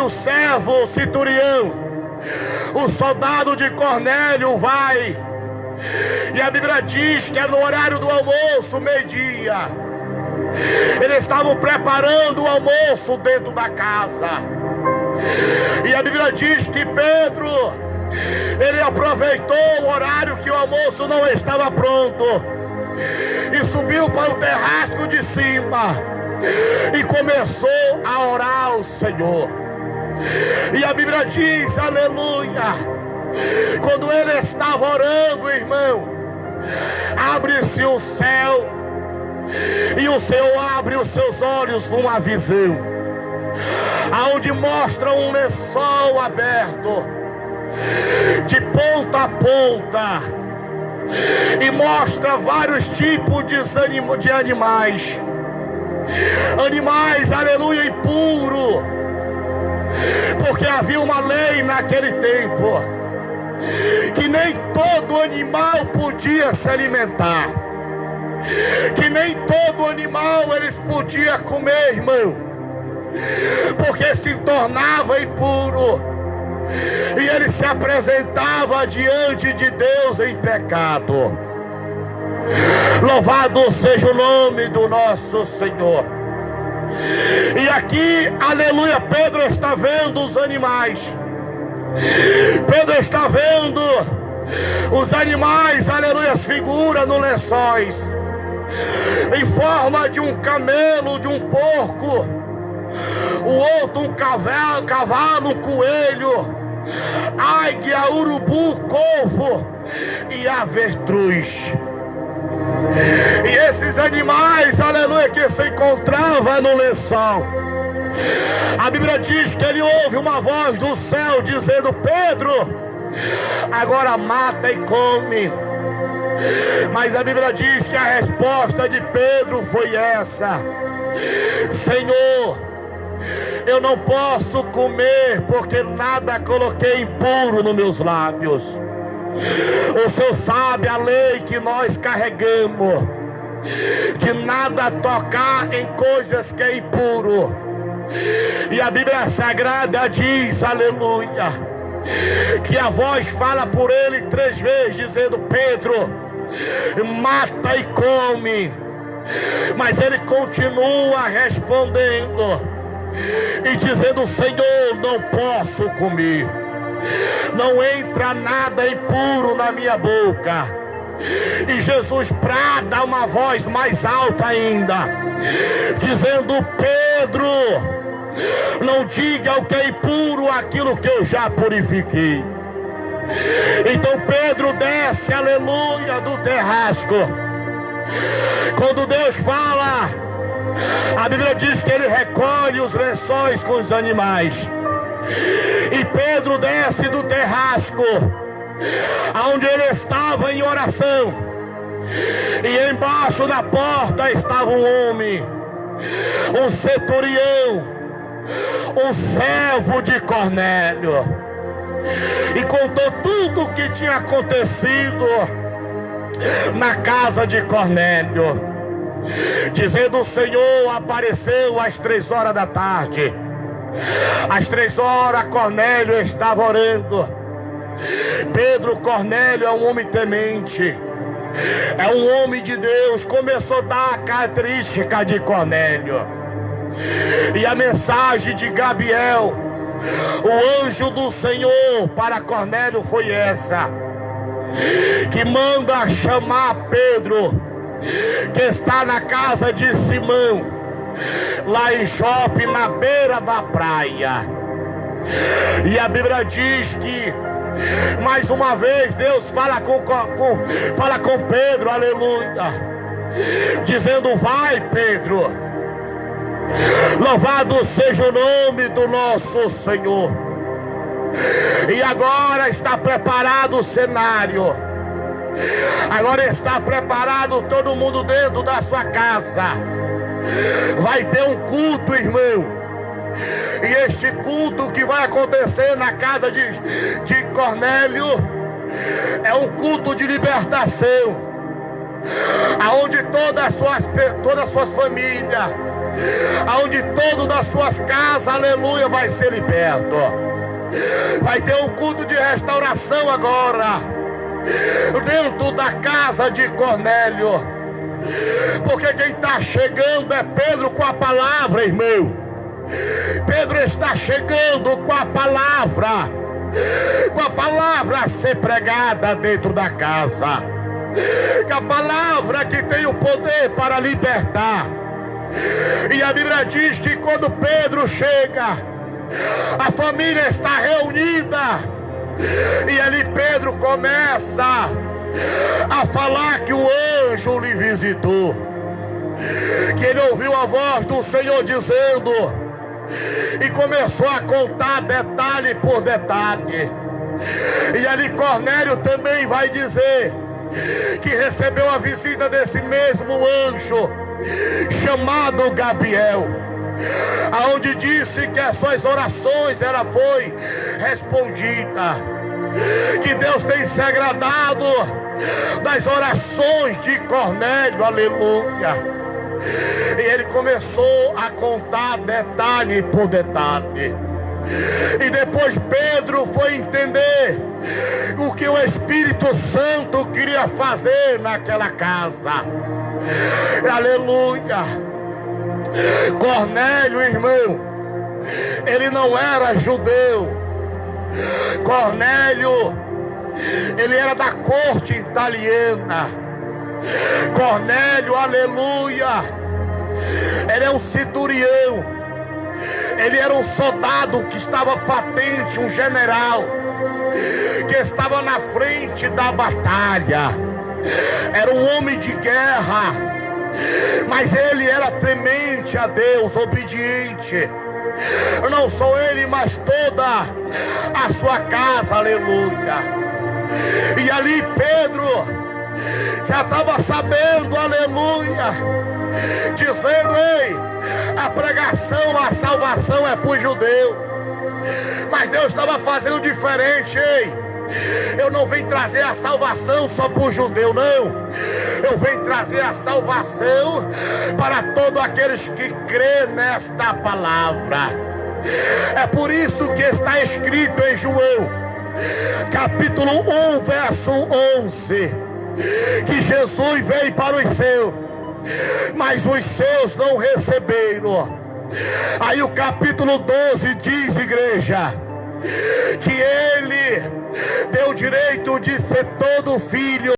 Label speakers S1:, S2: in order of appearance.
S1: o servo centurião, o soldado de Cornélio, vai. E a Bíblia diz que era no horário do almoço, meio-dia. Eles estavam preparando o almoço dentro da casa. E a Bíblia diz que Pedro, ele aproveitou o horário que o almoço não estava pronto e subiu para o terrasco de cima e começou a orar ao Senhor. E a Bíblia diz, aleluia, quando ele estava orando, irmão, abre-se o céu e o Senhor abre os seus olhos numa visão, aonde mostra um lençol aberto de ponta a ponta e mostra vários tipos de animais, aleluia, impuros, porque havia uma lei naquele tempo que nem todo animal podia se alimentar, que nem todo animal eles podiam comer, irmão, porque se tornava impuro e ele se apresentava diante de Deus em pecado. Louvado seja o nome do nosso Senhor. E aqui, aleluia, Pedro está vendo os animais. Pedro está vendo os animais, aleluia, as figuras no lençóis, em forma de um camelo, de um porco, o outro um cavalo, um coelho, águia, urubu, corvo e avestruz. E esses animais, aleluia, que se encontravam no lençol, a Bíblia diz que ele ouve uma voz do céu dizendo: Pedro, agora mata e come. Mas a Bíblia diz que a resposta de Pedro foi essa: Senhor, eu não posso comer, porque nada coloquei impuro nos meus lábios. O Senhor sabe a lei que nós carregamos, de nada tocar em coisas que é impuro. E a Bíblia Sagrada diz, aleluia, que a voz fala por ele 3 vezes, dizendo: Pedro, mata e come. Mas ele continua respondendo e dizendo: Senhor, não posso comer, não entra nada impuro na minha boca. E Jesus brada uma voz mais alta ainda, dizendo: Pedro, não diga o que é impuro aquilo que eu já purifiquei. Então Pedro desce, aleluia, do terrasco. Quando Deus fala, a Bíblia diz que ele recolhe os lençóis com os animais. E Pedro desce do terrasco, onde ele estava em oração. E embaixo da porta estava um homem, um centurião, um servo de Cornélio. E contou tudo o que tinha acontecido na casa de Cornélio, dizendo: o Senhor apareceu às 3 horas da tarde. Às 3 horas Cornélio estava orando. Cornélio é um homem temente, é um homem de Deus. Começou a dar a característica de Cornélio. E a mensagem de Gabriel, o anjo do Senhor, para Cornélio foi essa: que manda chamar Pedro, que está na casa de Simão, lá em Jope, na beira da praia. E a Bíblia diz que mais uma vez Deus fala com Pedro, aleluia, dizendo: vai, Pedro. Louvado seja o nome do nosso Senhor. E agora está preparado o cenário. Agora está preparado todo mundo dentro da sua casa. Vai ter um culto, irmão. E este culto que vai acontecer na casa de Cornélio é um culto de libertação, aonde todas as suas famílias aonde todo das suas casas, aleluia, vai ser liberto. Vai ter um culto de restauração agora, dentro da casa de Cornélio, porque quem está chegando é Pedro com a palavra, irmão. Pedro está chegando com a palavra a ser pregada dentro da casa, com a palavra que tem o poder para libertar. E a Bíblia diz que quando Pedro chega, a família está reunida, e ali Pedro começa a falar que o anjo lhe visitou, que ele ouviu a voz do Senhor dizendo, e começou a contar detalhe por detalhe. E ali Cornélio também vai dizer que recebeu a visita desse mesmo anjo chamado Gabriel, aonde disse que as suas orações foi respondida, que Deus tem se agradado das orações de Cornélio, aleluia. E ele começou a contar detalhe por detalhe. E depois Pedro foi entender o que o Espírito Santo queria fazer naquela casa. Aleluia. Cornélio, irmão, ele não era judeu. Cornélio, ele era da corte italiana. Cornélio, aleluia, ele é um centurião. Ele era um soldado que estava patente, um general que estava na frente da batalha. Era um homem de guerra, mas ele era temente a Deus, obediente. Não só ele, mas toda a sua casa, aleluia. E ali Pedro já estava sabendo, aleluia, dizendo, ei, a pregação, a salvação é para o judeu. Mas Deus estava fazendo diferente, ei. Eu não venho trazer a salvação só para o judeu, não. Eu venho trazer a salvação para todos aqueles que crêem nesta palavra. É por isso que está escrito em João, capítulo 1, verso 11, que Jesus veio para os seus, mas os seus não receberam. Aí o capítulo 12 diz, igreja, que ele deu direito de ser todo filho